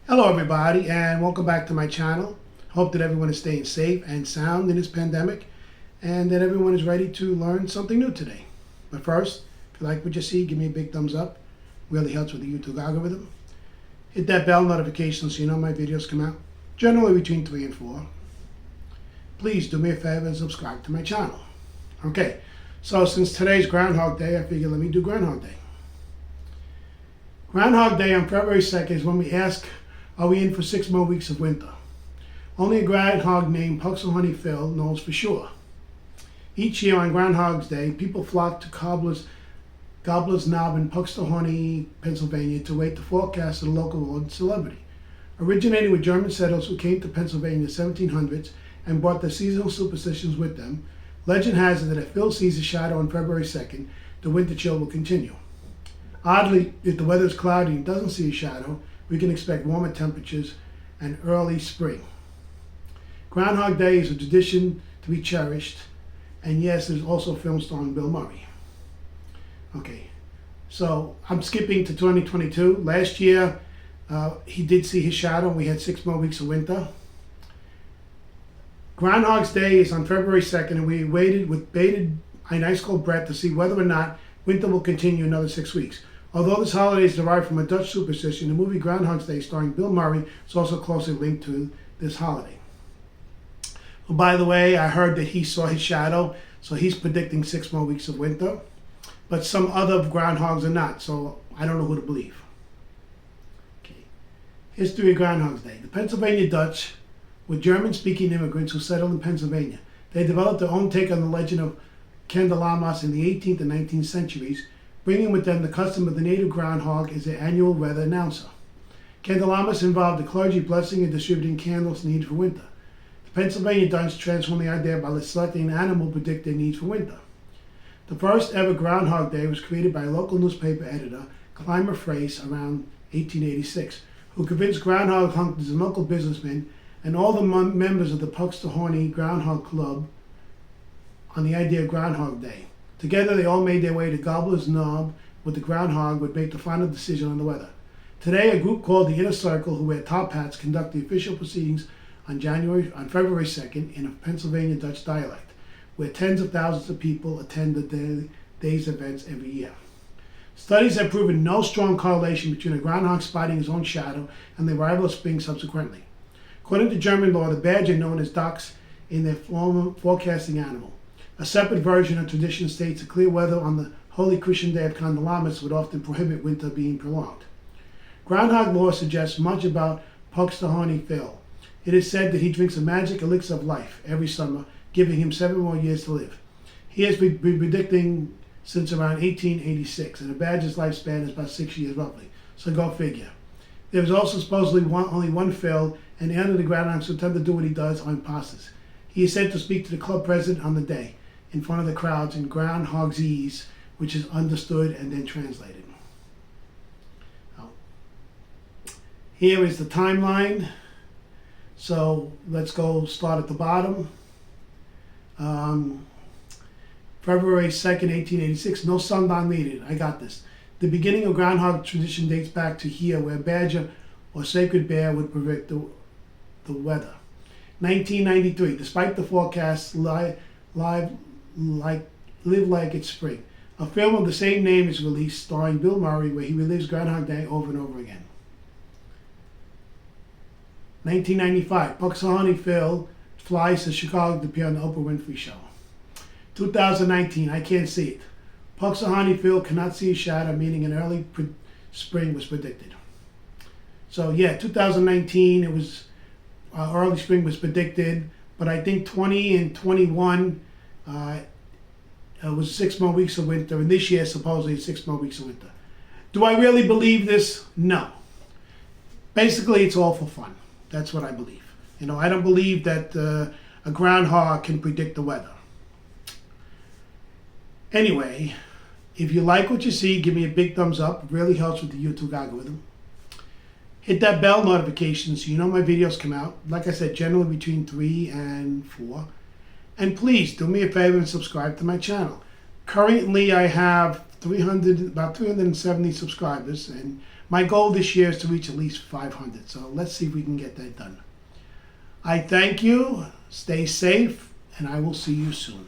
Hello everybody and welcome back to my channel. Hope that everyone is staying safe and sound in this pandemic and that everyone is ready to learn something new today. But first, if you like what you see, give me a big thumbs up. Really helps with the YouTube algorithm. Hit that bell notification so you know my videos come out, generally between 3 and 4. Please do me a favor and subscribe to my channel. Okay, so since today's Groundhog Day, I figured let me do Groundhog Day. Groundhog Day on February 2nd is when we ask, are we in for 6 more weeks of winter? Only a groundhog named Puxahoney Phil knows for sure. Each year on Groundhog's Day, people flock to Gobbler's Knob in Puxahoney, Pennsylvania to await the forecast of the local road celebrity. Originating with German settlers who came to Pennsylvania in the 1700s and brought their seasonal superstitions with them, legend has it that if Phil sees a shadow on February 2nd, the winter chill will continue. Oddly, if the weather is cloudy and doesn't see a shadow, we can expect warmer temperatures and early spring. Groundhog Day is a tradition to be cherished, and yes, there's also a film starring Bill Murray. Okay, so I'm skipping to 2022. Last year, he did see his shadow, and we had 6 more weeks of winter. Groundhog's Day is on February 2nd, and we waited with bated and ice-cold breath to see whether or not winter will continue another 6 weeks. Although this holiday is derived from a Dutch superstition, the movie Groundhog's Day starring Bill Murray is also closely linked to this holiday. Well, by the way, I heard that he saw his shadow, so he's predicting 6 more weeks of winter. But some other groundhogs are not, so I don't know who to believe. Okay. History of Groundhog's Day. The Pennsylvania Dutch were German-speaking immigrants who settled in Pennsylvania. They developed their own take on the legend of Candelamas in the 18th and 19th centuries, bringing with them the custom of the native groundhog as their annual weather announcer. Candelamas involved the clergy blessing and distributing candles needed for winter. The Pennsylvania Dutch transformed the idea by selecting an animal to predict their needs for winter. The first ever Groundhog Day was created by a local newspaper editor, Clymer Frace, around 1886, who convinced groundhog hunters and local businessmen and all the members of the Puxahoney Groundhog Club on the idea of Groundhog Day. Together, they all made their way to Gobbler's Knob, where the groundhog would make the final decision on the weather. Today, a group called the Inner Circle, who wear top hats, conduct the official proceedings on February 2nd in a Pennsylvania Dutch dialect, where tens of thousands of people attend the day's events every year. Studies have proven no strong correlation between a groundhog spotting his own shadow and the arrival of spring subsequently. According to German law, the badger known as dachs in their forecasting animal. A separate version of tradition states that clear weather on the Holy Christian Day of Candelamas would often prohibit winter being prolonged. Groundhog lore suggests much about Puxahoney Phil. It is said that he drinks a magic elixir of life every summer, giving him 7 more years to live. He has been predicting since around 1886, and a badger's lifespan is about 6 years roughly, so go figure. There is also supposedly only one Phil, and the end of the groundhogs who tend to do what he does on passes. He is said to speak to the club president on the day, in front of the crowds in Groundhogese, which is understood and then translated. Here is the timeline. So let's go start at the bottom. February 2nd, 1886, no sundown needed. I got this. The beginning of groundhog tradition dates back to here, where a badger or sacred bear would predict the weather. 1993, despite the forecasts, live like it's spring. A film of the same name is released starring Bill Murray, where he relives Groundhog Day over and over again. 1995, Puxahoney Phil flies to Chicago to appear on the Oprah Winfrey Show. 2019, I can't see it. Puxahoney Phil cannot see a shadow, meaning an early spring was predicted. So yeah, 2019, it was early spring was predicted, but I think 20 and 21 was 6 more weeks of winter, and this year supposedly 6 more weeks of winter. Do I really believe this? No. Basically, it's all for fun. That's what I believe. You know, I don't believe that a groundhog can predict the weather. Anyway, if you like what you see, give me a big thumbs up. It really helps with the YouTube algorithm. Hit that bell notification so you know my videos come out. Like I said, generally between 3 and 4. And please do me a favor and subscribe to my channel. Currently, I have about 370 subscribers, and my goal this year is to reach at least 500. So let's see if we can get that done. I thank you. Stay safe, and I will see you soon.